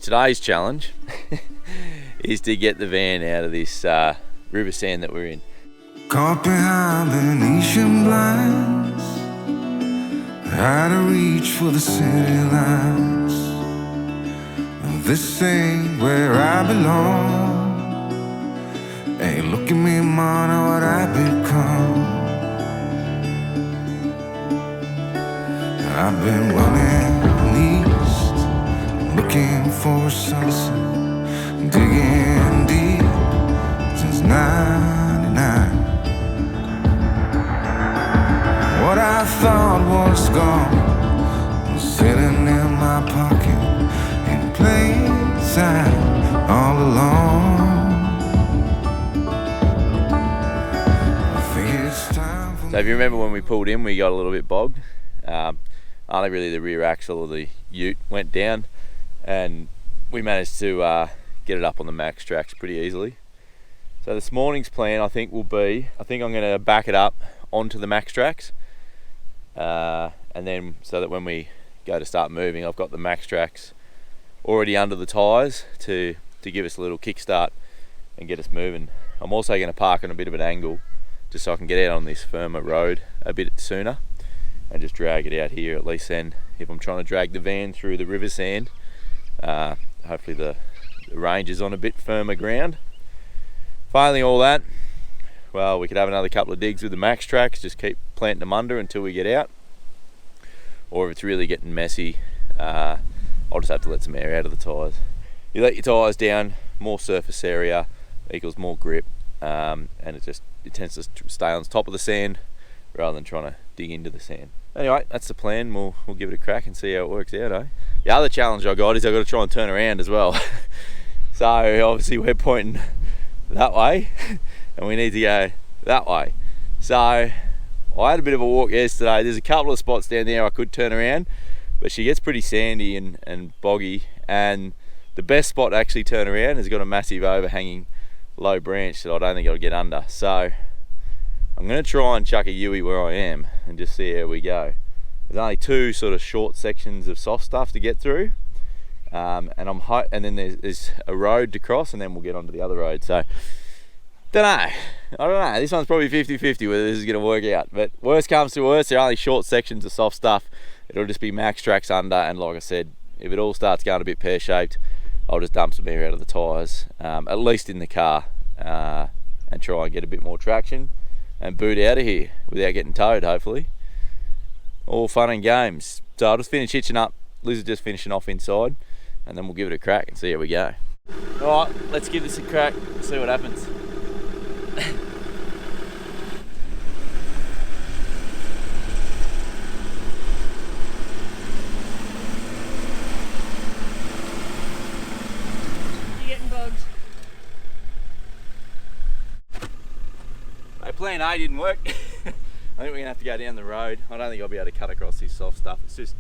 Today's challenge is to get the van out of this river sand that we're in. Caught behind Venetian blinds, out of reach for the city lights. This ain't where I belong. Hey, look at me, man, what I've become. I've been running east, looking for a sunset, digging deep since '99. What I thought was gone was sitting in my pocket in plain sight all along. I think it's time for So if you remember when we pulled in, we got a little bit bogged. Only really the rear axle of the ute went down, and we managed to get it up on the max tracks pretty easily. So this morning's plan, I think, will be, I'm going to back it up onto the max tracks, and then so that when we go to start moving, I've got the max tracks already under the tyres to give us a little kickstart and get us moving. I'm also going to park on a bit of an angle just so I can get out on this firmer road a bit sooner and just drag it out here. At least then, if I'm trying to drag the van through the river sand, hopefully the range is on a bit firmer ground. Failing all that, well, we could have another couple of digs with the max tracks, just keep planting them under until we get out. Or if it's really getting messy, I'll just have to let some air out of the tyres. You let your tyres down, more surface area equals more grip, and it tends to stay on top of the sand rather than trying to dig into the sand. Anyway, that's the plan. We'll give it a crack and see how it works out, eh? The other challenge I got is I've got to try and turn around as well. So obviously we're pointing that way and we need to go that way. So I had a bit of a walk yesterday. There's a couple of spots down there I could turn around, but she gets pretty sandy and boggy, and the best spot to actually turn around has got a massive overhanging low branch that I don't think I'll get under. So I'm going to try and chuck a Yui where I am and just see how we go. There's only two sort of short sections of soft stuff to get through, and then there's a road to cross, and then we'll get onto the other road. So I don't know. This one's probably 50-50 whether this is going to work out. But worst comes to worst, there are only short sections of soft stuff. It'll just be max tracks under, and like I said, if it all starts going a bit pear-shaped, I'll just dump some air out of the tyres, at least in the car, and try and get a bit more traction and boot out of here without getting towed, hopefully. All fun and games. So I'll just finish hitching up. Liz is just finishing off inside, and then we'll give it a crack and see how we go. All right, let's give this a crack, see what happens. You're getting bugged. Plan A didn't work. I think we're going to have to go down the road. I don't think I'll be able to cut across this soft stuff. It's just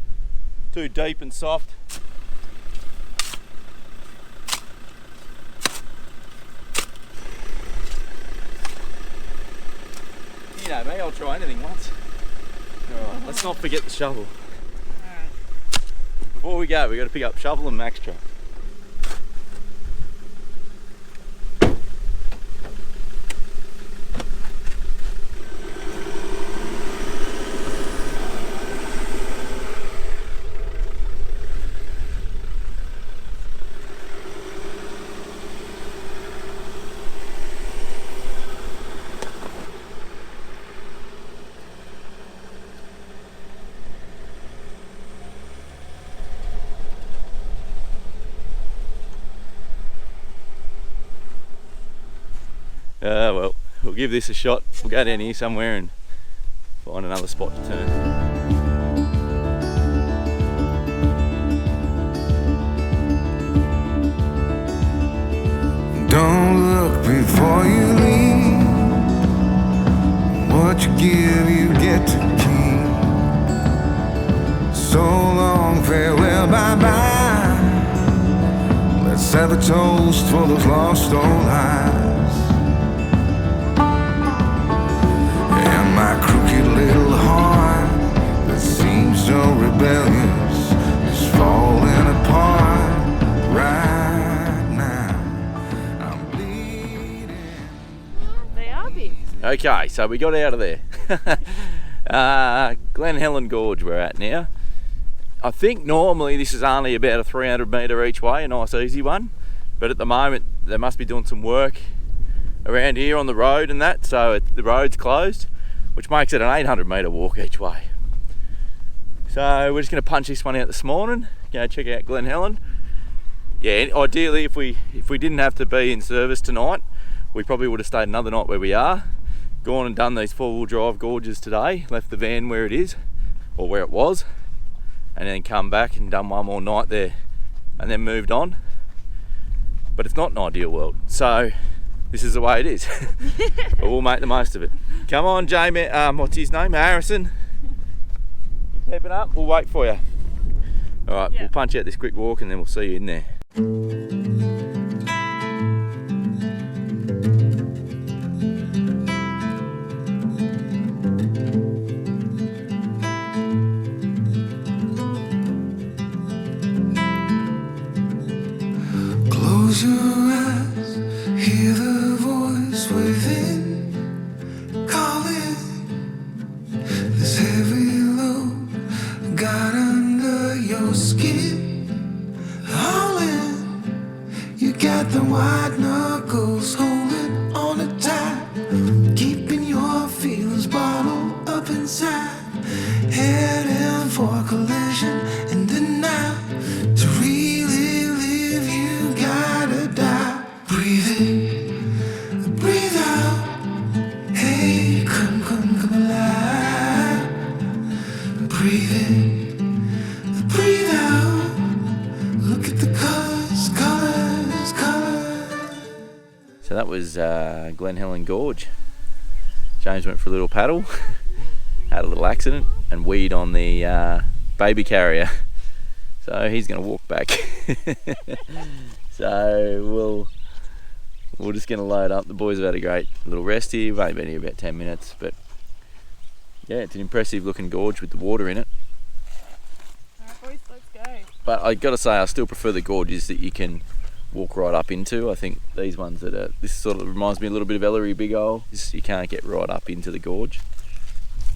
too deep and soft. You know me, I'll try anything once. Alright, let's not forget the shovel. Alright. Before we go, we've got to pick up shovel and max track. Well, we'll give this a shot. We'll go down here somewhere and find another spot to turn. Don't look before you leave. What you give, you get to keep. So long, farewell, bye-bye. Let's have a toast for those lost old eyes. And my crooked little heart that seems so rebellious is falling apart right Okay, so we got out of there. Glen Helen Gorge we're at now. I think normally this is only about a 300 metre each way, a nice easy one. But at the moment they must be doing some work around here on the road and that, so the road's closed, which makes it an 800 metre walk each way. So we're just going to punch this one out this morning, go check out Glen Helen. Yeah, ideally if we didn't have to be in service tonight, we probably would have stayed another night where we are, gone and done these 4-wheel drive gorges today, left the van where it is, or where it was, and then come back and done one more night there and then moved on. But it's not an ideal world, so this is the way it is. But we'll make the most of it. Come on, Jamie, what's his name? Harrison. You keeping up? We'll wait for you. Alright, We'll punch out this quick walk and then we'll see you in there. Close your eyes, hear the voice within, calling. This heavy load got under your skin, hauling. You got the white knuckles holding on it tight, keeping your feelings bottled up inside, heading for a collision in the night. To really live, you gotta die. Breathe in, breathe out. Hey, come alive. Breathe in, breathe out. Look at the colors. So that was Glen Helen Gorge. James went for a little paddle, had a little accident and weed on the baby carrier. So he's going to walk back. So we're just going to load up. The boys have had a great little rest here. We've only been here about 10 minutes, but yeah, it's an impressive looking gorge with the water in it. Alright boys, let's go. But I got to say, I still prefer the gorges that you can walk right up into. I think these ones that are, this sort of reminds me a little bit of Ellery Big Ol. You can't get right up into the gorge,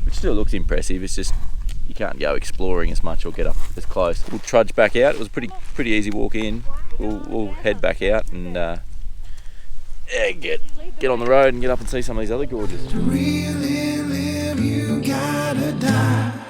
which still looks impressive. It's just you can't go exploring as much or get up as close. We'll trudge back out. It was a pretty easy walk in. We'll head back out and get on the road and get up and see some of these other gorges. To really live, you gotta die.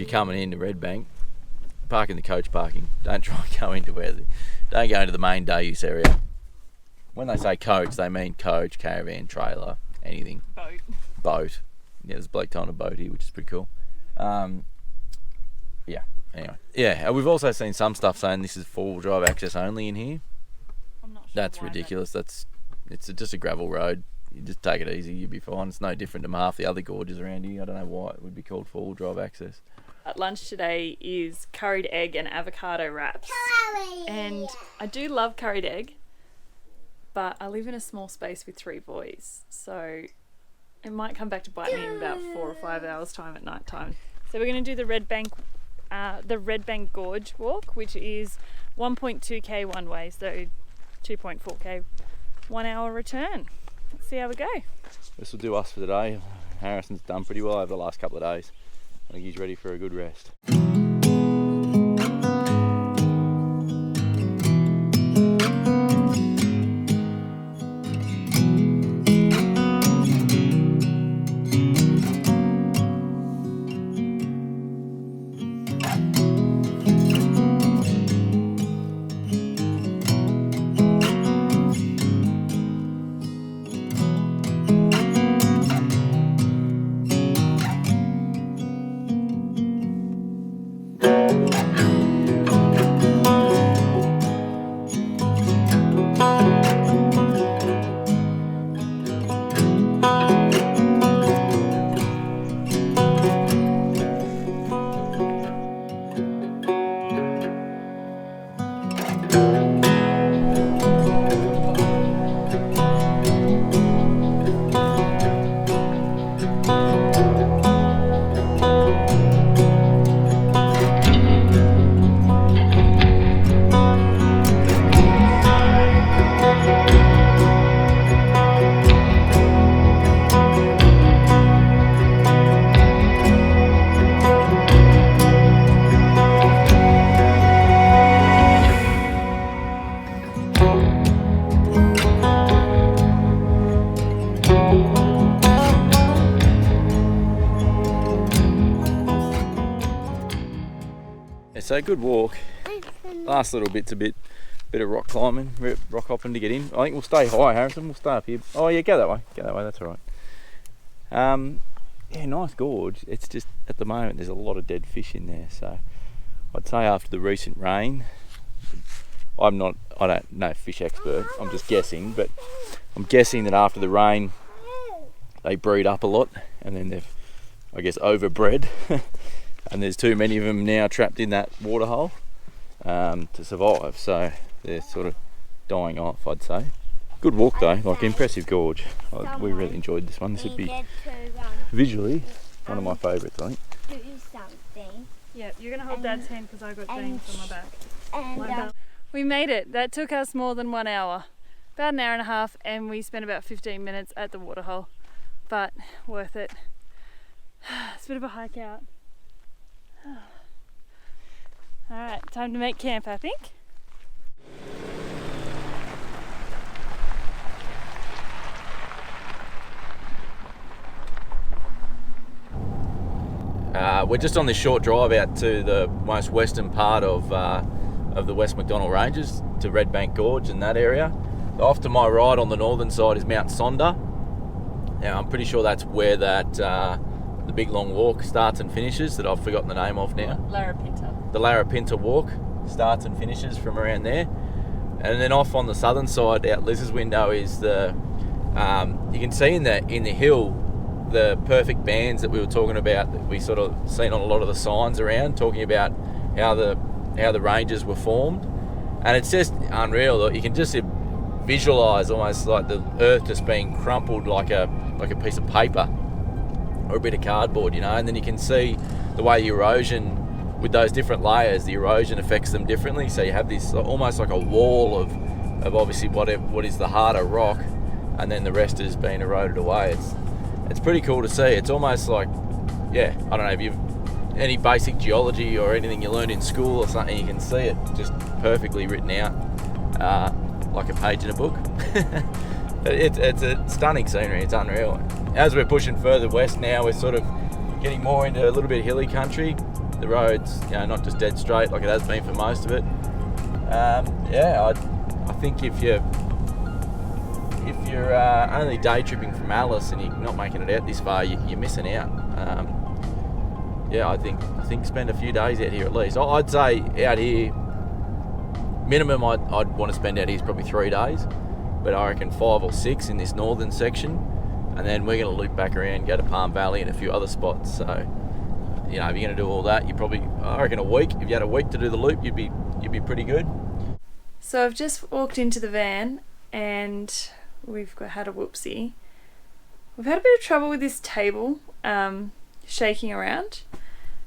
Coming into Redbank, park in the coach parking. Don't try and go into don't go into the main day use area. When they say coach, they mean coach, caravan, trailer, anything. Boat. Yeah, there's a bloke towing a boat here, which is pretty cool. Yeah, anyway. Yeah, we've also seen some stuff saying this is 4-wheel drive access only in here. I'm not sure. That's ridiculous. It's just a gravel road. You just take it easy, you'll be fine. It's no different to half the other gorges around here. I don't know why it would be called 4-wheel drive access. At lunch today is curried egg and avocado wraps. And I do love curried egg, but I live in a small space with 3 boys, so it might come back to bite me in about 4 or 5 hours time at night time. So we're going to do the Redbank Gorge walk, which is 1.2k one way, so 2.4k 1 hour return. Let's see how we go. This will do us for today. Harrison's done pretty well over the last couple of days. I think he's ready for a good rest. so good walk. Last little bit's a bit of rock climbing, rock hopping to get in. I think we'll stay high, Harrison. We'll stay up here. Oh yeah, go that way. That's all right. Yeah, nice gorge. It's just at the moment there's a lot of dead fish in there. So I'd say after the recent rain, I don't know fish expert. I'm just guessing, but I'm guessing that after the rain they breed up a lot, and then they've, I guess, overbred, and there's too many of them now trapped in that waterhole to survive. So they're sort of dying off, I'd say. Good walk though, like impressive gorge. We really enjoyed this one. This would be visually one of my favourites, I think. Do something. Yeah, you're going to hold Dad's hand because I've got things on my back. And We made it. That took us more than 1 hour. About an hour and a half, and we spent about 15 minutes at the waterhole. But worth it. It's a bit of a hike out. Alright, time to make camp, I think. We're just on this short drive out to the most western part of the West Macdonnell Ranges, to Redbank Gorge and that area. So off to my right on the northern side is Mount Sonder. Now I'm pretty sure that's where that the big long walk starts and finishes, that I've forgotten the name of now. Larapinta. The Larapinta walk starts and finishes from around there. And then off on the southern side, out Liz's window, is the you can see in the hill the perfect bands that we were talking about, that we sort of seen on a lot of the signs around, talking about how the ranges were formed. And it's just unreal. You can just visualise almost like the earth just being crumpled like a piece of paper or a bit of cardboard, you know. And then you can see the way the erosion, with those different layers, the erosion affects them differently. So you have this almost like a wall of obviously what is the harder rock, and then the rest is being eroded away. It's pretty cool to see. It's almost like, yeah, I don't know if you've any basic geology or anything you learned in school or something, you can see it just perfectly written out like a page in a book. It's a stunning scenery. It's unreal. As we're pushing further west now, we're sort of getting more into a little bit hilly country. The road's, you know, not just dead straight like it has been for most of it. Yeah, I think if you're only day tripping from Alice and you're not making it out this far, you're missing out. Yeah, I think spend a few days out here at least. I'd say out here, minimum I'd want to spend out here is probably 3 days, but I reckon 5 or 6 in this northern section, and then we're going to loop back around, go to Palm Valley and a few other spots. So, you know, if you're going to do all that, I reckon a week. If you had a week to do the loop, you'd be pretty good. So I've just walked into the van and we've had a whoopsie. We've had a bit of trouble with this table shaking around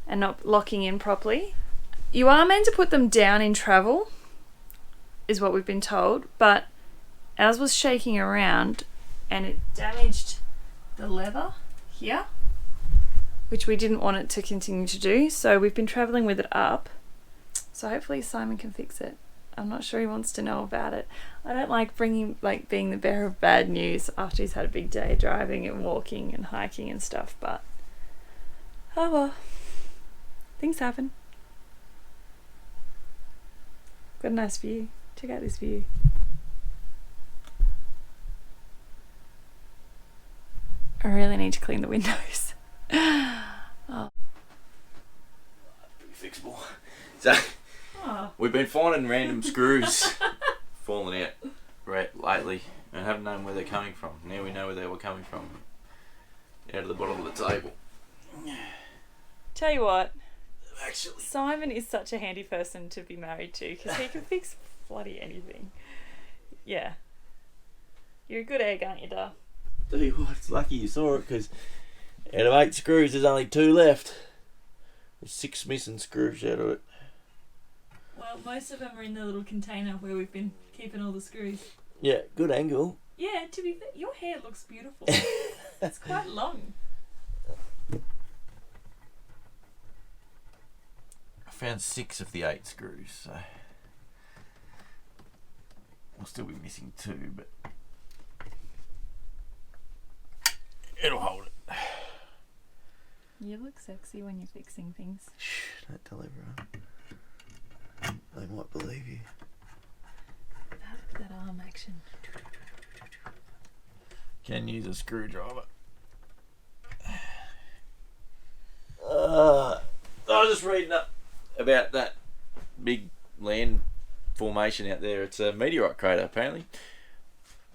and not locking in properly. You are meant to put them down in travel, is what we've been told, but ours was shaking around and it damaged the leather here, which we didn't want it to continue to do, so we've been travelling with it up. So hopefully Simon can fix it. I'm not sure he wants to know about it. I don't like being the bearer of bad news after he's had a big day driving and walking and hiking and stuff, but oh well, things happen. Got a nice view. Check out this view. I really need to clean the windows. Oh. Pretty fixable. So we've been finding random screws falling out lately and haven't known where they're coming from. Now we know where they were coming from. Out of the bottom of the table. Tell you what, Actually, Simon is such a handy person to be married to because he can fix bloody anything. Yeah. You're a good egg, aren't you, Duh? tell you what, it's lucky you saw it, because out of 8 screws there's only 2 left. There's 6 missing screws out of it. Well, most of them are in the little container where we've been keeping all the screws. Yeah, good angle. Yeah, to be fair, your hair looks beautiful. It's quite long. I found 6 of the 8 screws, so we'll still be missing 2, but it'll hold it. You look sexy when you're fixing things. Shh, don't tell everyone. They might believe you. Look at that arm action. Can use a screwdriver. I was just reading up about that big land formation out there. It's a meteorite crater, apparently.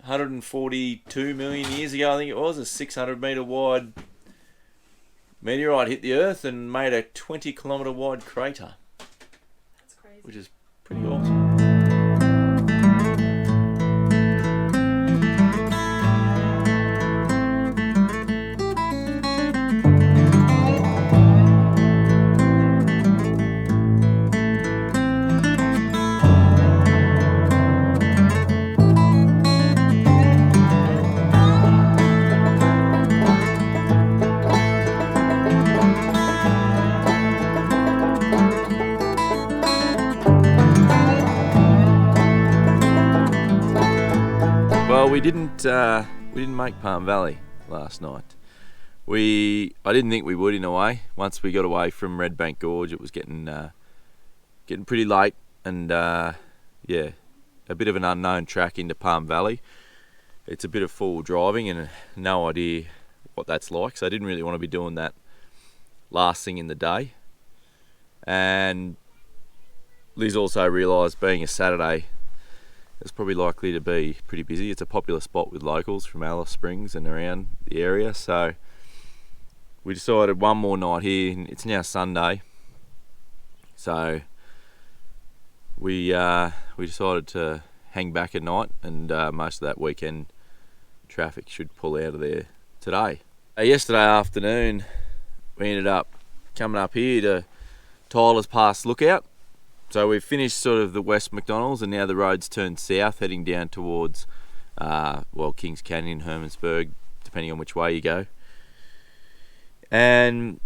142 million years ago, I think it was, a 600 metre wide meteorite hit the Earth and made a 20 kilometre wide crater. That's crazy. Which is pretty awesome. Well, we didn't make Palm Valley last night. I didn't think we would, in a way. Once we got away from Redbank Gorge, it was getting pretty late, and a bit of an unknown track into Palm Valley. It's a bit of full driving and no idea what that's like, so I didn't really want to be doing that last thing in the day. And Liz also realised, being a Saturday, it's probably likely to be pretty busy. It's a popular spot with locals from Alice Springs and around the area, so we decided one more night here. It's now Sunday, so we decided to hang back at night, and most of that weekend traffic should pull out of there today. Yesterday afternoon, we ended up coming up here to Tyler's Pass Lookout. So we've finished sort of the West Macdonnells, and now the road's turned south, heading down towards Kings Canyon, Hermannsberg, depending on which way you go. And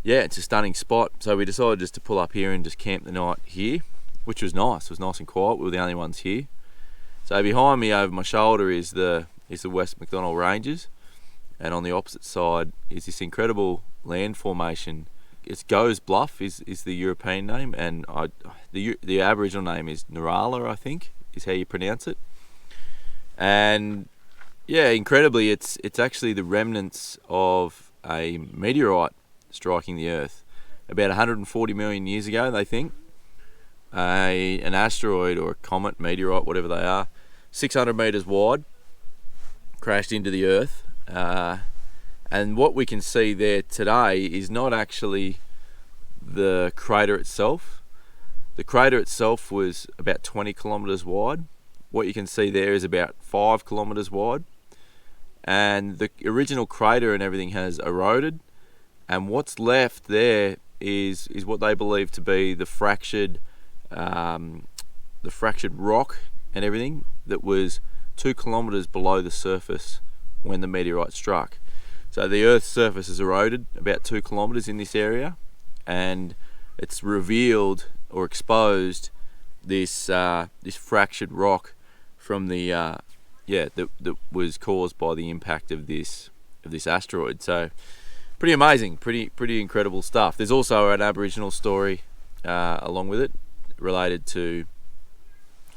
yeah, it's a stunning spot. So we decided just to pull up here and just camp the night here, which was nice. It was nice and quiet. We were the only ones here. So behind me, over my shoulder, is the West Macdonnell Ranges, and on the opposite side is this incredible land formation. It's Gosse Bluff is the European name, and the Aboriginal name is Narala, I think, is how you pronounce it. And yeah, incredibly, it's actually the remnants of a meteorite striking the Earth about 140 million years ago, they think. An asteroid or a comet, meteorite, whatever they are, 600 metres wide, crashed into the Earth. And what we can see there today is not actually the crater itself. The crater itself was about 20 kilometres wide. What you can see there is about 5 kilometres wide. And the original crater and everything has eroded. And what's left there is what they believe to be the fractured rock and everything that was 2 kilometres below the surface when the meteorite struck. So the Earth's surface has eroded about 2 kilometres in this area, and it's revealed or exposed this fractured rock from that was caused by the impact of this asteroid. So pretty amazing, pretty incredible stuff. There's also an Aboriginal story along with it, related to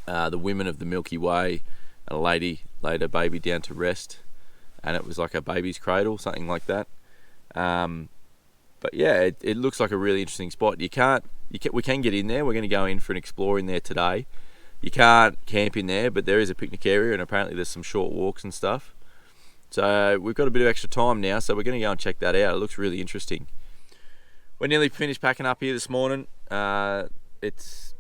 the women of the Milky Way. A lady laid a baby down to rest, and it was like a baby's cradle, something like that. But yeah, it looks like a really interesting spot. We can get in there. We're going to go in for an explore in there today. You can't camp in there, but there is a picnic area, and apparently there's some short walks and stuff. So we've got a bit of extra time now, so we're going to go and check that out. It looks really interesting. We're nearly finished packing up here this morning. It was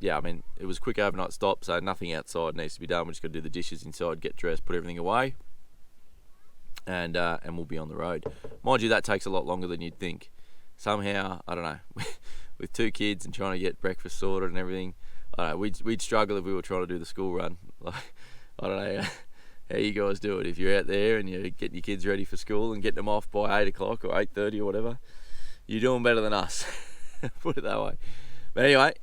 a quick overnight stop, so nothing outside needs to be done. We're just going to do the dishes inside, get dressed, put everything away, and we'll be on the road. Mind you, that takes a lot longer than you'd think. Somehow, I don't know, with 2 kids and trying to get breakfast sorted and everything, I don't know, we'd struggle if we were trying to do the school run. Like, I don't know how you guys do it. If you're out there and you're getting your kids ready for school and getting them off by 8 o'clock or 8:30 or whatever, you're doing better than us. Put it that way. But anyway,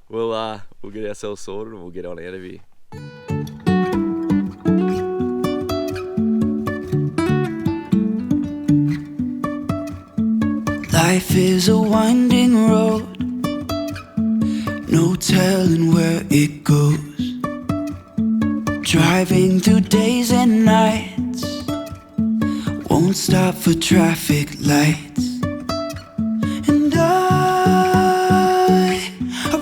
we'll get ourselves sorted and we'll get on out of here. Life is a winding road, no telling where it goes. Driving through days and nights, won't stop for traffic lights. And I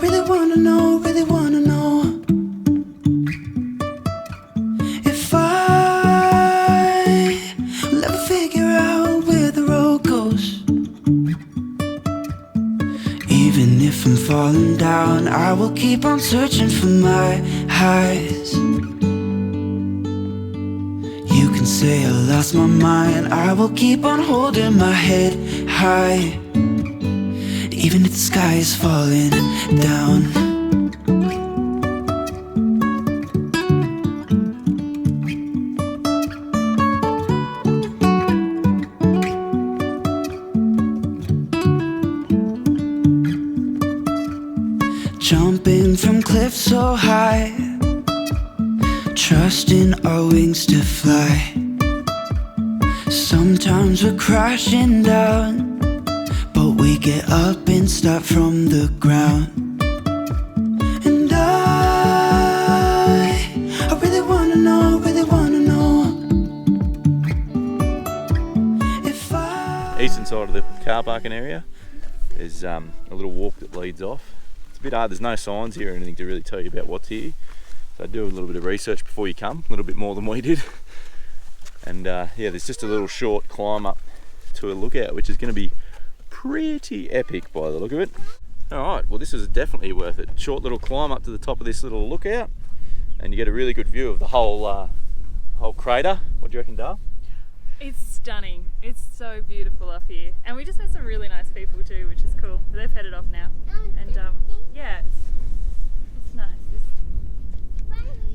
really wanna know, if I will ever figure out where the road goes. Even if I'm falling down, I will keep on searching for my highs. You can say I lost my mind, I will keep on holding my head high. Even if the sky is falling down. Jumping from cliffs so high, trusting our wings to fly. Sometimes we're crashing down, but we get up and start from the ground. And I really wanna know if I... Eastern side of the car parking area, there's a little walk that leads off. It's a bit hard, there's no signs here or anything to really tell you about what's here. So do a little bit of research before you come, a little bit more than we did. And yeah, there's just a little short climb up to a lookout, which is going to be pretty epic by the look of it. Alright, well this is definitely worth it. Short little climb up to the top of this little lookout, and you get a really good view of the whole crater. What do you reckon, Dale? It's stunning. It's so beautiful up here. And we just met some really nice people too, which is cool. They've headed off now. And yeah, it's nice.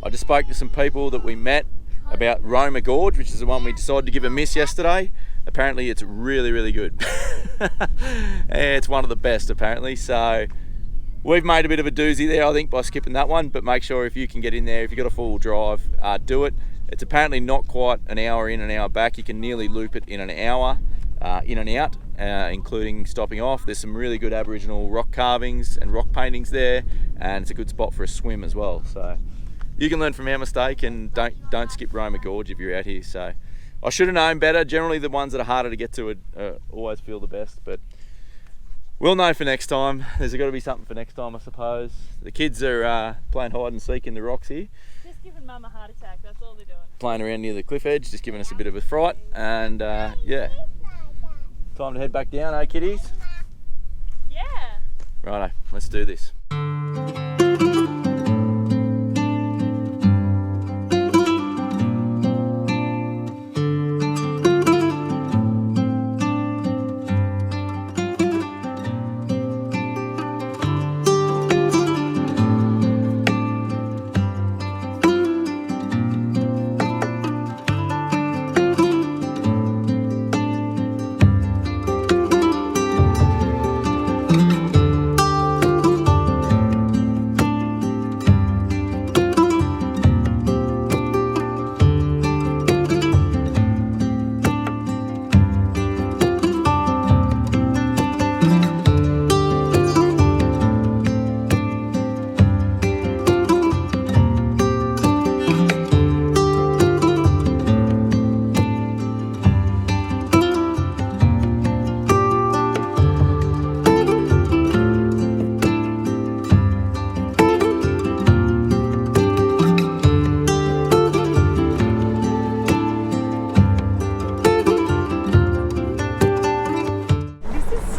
I just spoke to some people that we met about Roma Gorge, which is the one we decided to give a miss yesterday. Apparently it's really, really good. It's one of the best apparently. So we've made a bit of a doozy there, I think, by skipping that one, but make sure if you can get in there, if you've got a full drive, do it. It's apparently not quite an hour in, an hour back. You can nearly loop it in an hour, in and out, including stopping off. There's some really good Aboriginal rock carvings and rock paintings there, and it's a good spot for a swim as well. So you can learn from our mistake, and don't skip Roma Gorge if you're out here. So I should have known better. Generally the ones that are harder to get to always feel the best, but we'll know for next time. There's got to be something for next time, I suppose. The kids are playing hide and seek in the rocks here. Just giving Mum a heart attack, that's all they're doing. Playing around near the cliff edge, just giving us a bit of a fright, and yeah. Time to head back down, eh kiddies? Yeah. Righto, let's do this.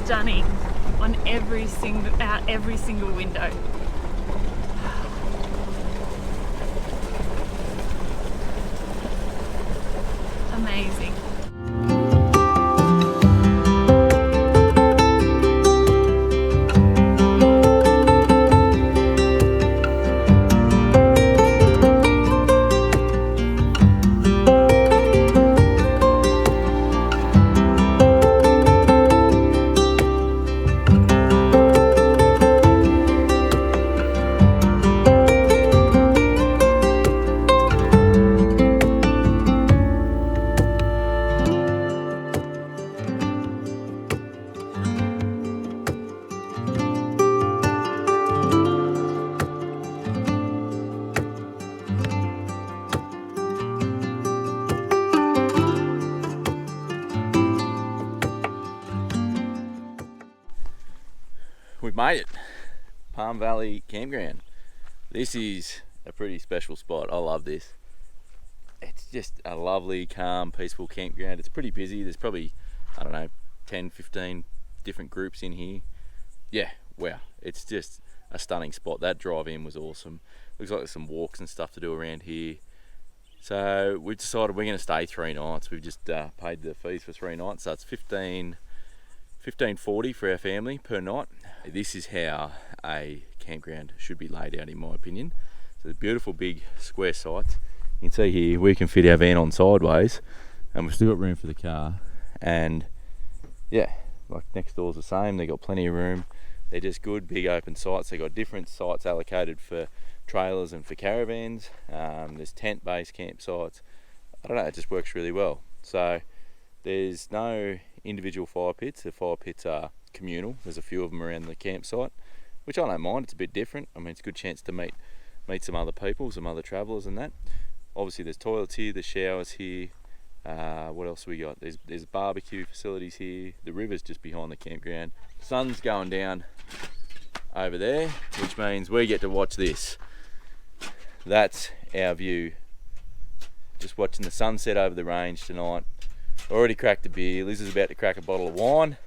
Stunning on every single window. Amazing. we've made it. Palm Valley Campground. This is a pretty special spot. I love this. It's just a lovely, calm, peaceful campground. It's pretty busy. There's probably, I don't know, 10, 15 different groups in here. Yeah, wow. It's just a stunning spot. That drive in was awesome. Looks like there's some walks and stuff to do around here. So we've decided we're going to stay 3 nights. We've just paid the fees for 3 nights. So it's $15.40 for our family per night. This is how a campground should be laid out, in my opinion. So the beautiful big square sites. You can see here we can fit our van on sideways, and we've still got room for the car. And yeah, like next door's the same. They got plenty of room. They're just good big open sites. They got different sites allocated for trailers and for caravans. There's tent-based campsites. I don't know, it just works really well. So there's no individual fire pits. The fire pits are communal. There's a few of them around the campsite, which I don't mind. It's a bit different. I mean, it's a good chance to meet some other people, some other travellers and that. Obviously there's toilets here, there's showers here. What else have we got? There's barbecue facilities here. The river's just behind the campground. The sun's going down over there, which means we get to watch this. That's our view. Just watching the sunset over the range tonight. Already cracked a beer. Liz is about to crack a bottle of wine,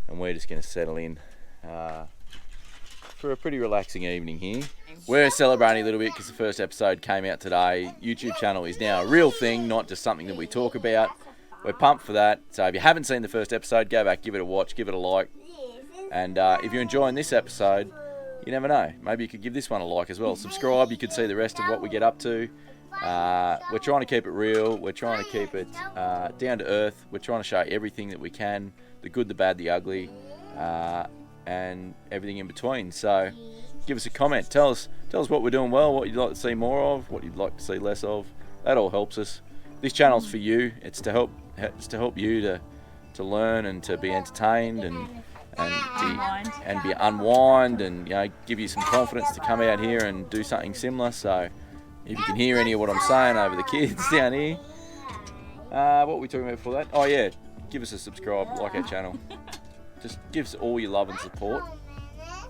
and we're just going to settle in for a pretty relaxing evening here. We're celebrating a little bit because the first episode came out today. YouTube channel is now a real thing, not just something that we talk about. We're pumped for that. So if you haven't seen the first episode, go back, give it a watch, give it a like. And if you're enjoying this episode, you never know. Maybe you could give this one a like as well. Subscribe, you could see the rest of what we get up to. We're trying to keep it real. We're trying to keep it down to earth. We're trying to show everything that we can. The good, the bad, the ugly. And everything in between. So give us a comment. Tell us what we're doing well, what you'd like to see more of, what you'd like to see less of. That all helps us. This channel's for you. It's to help you to learn and to be entertained and be unwind and give you some confidence to come out here and do something similar. So if you can hear any of what I'm saying over the kids down here, what were we talking about before that? Oh yeah, give us a subscribe, like our channel. Just give us all your love and support.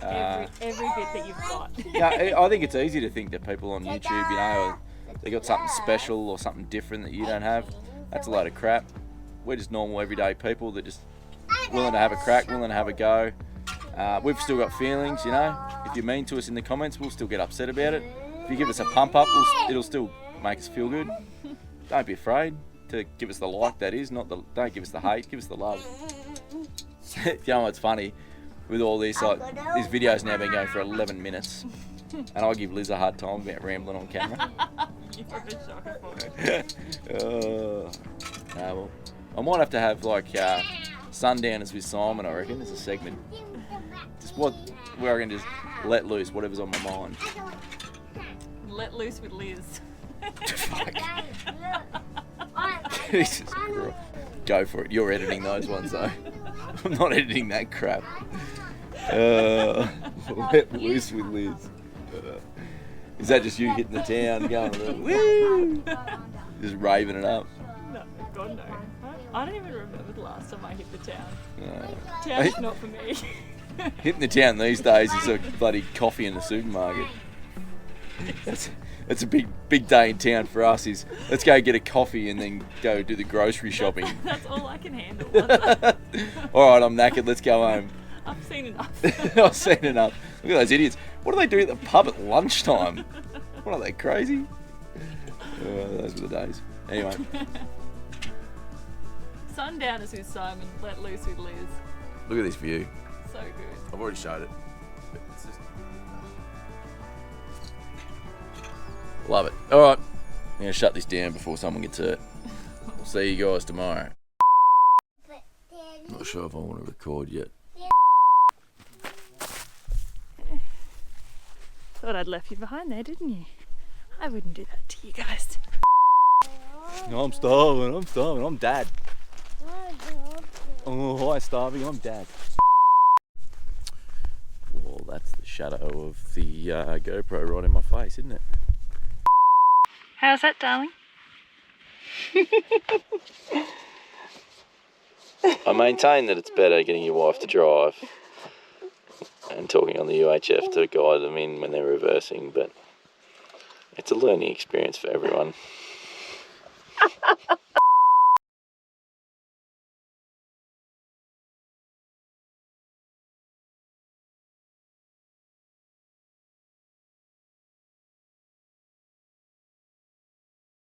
Every bit that you've got. I think it's easy to think that people on YouTube, they got something special or something different that you don't have. That's a load of crap. We're just normal, everyday people that just willing to have a crack, willing to have a go. We've still got feelings, If you're mean to us in the comments, we'll still get upset about it. If you give us a pump up, it'll still make us feel good. Don't be afraid to give us the like, that is. Don't give us the hate, give us the love. You know what's funny? With all this, this video's now been going for 11 minutes. And I give Liz a hard time about rambling on camera. Well, I might have to have sundowners with Simon, I reckon, as a segment. Just where I can just let loose whatever's on my mind. Let loose with Liz. Jesus Christ. Go for it. You're editing those ones though. I'm not editing that crap. Let loose with Liz. Is that just you hitting the town, going woo? Just raving it up? No, God no. I don't even remember the last time I hit the town. No. Town's not for me. Hitting the town these days is a bloody coffee in the supermarket. That's a big day in town for us. Is let's go get a coffee and then go do the grocery shopping. That's all I can handle. All right, I'm knackered. Let's go home. I've seen enough. I've seen enough. Look at those idiots. What do they do at the pub at lunchtime? What are they, crazy? Those were the days. Anyway. Sundowners with Simon, let loose with Liz. Look at this view. So good. I've already showed it. But it's just... Love it. All right. I'm going to shut this down before someone gets hurt. We'll see you guys tomorrow. Not sure if I want to record yet. Thought I'd left you behind there, didn't you? I wouldn't do that to you guys. I'm starving. I'm Dad. Oh, hi, starving. I'm Dad. Well, that's the shadow of the GoPro right in my face, isn't it? How's that, darling? I maintain that it's better getting your wife to drive and talking on the UHF to guide them in when they're reversing, but it's a learning experience for everyone.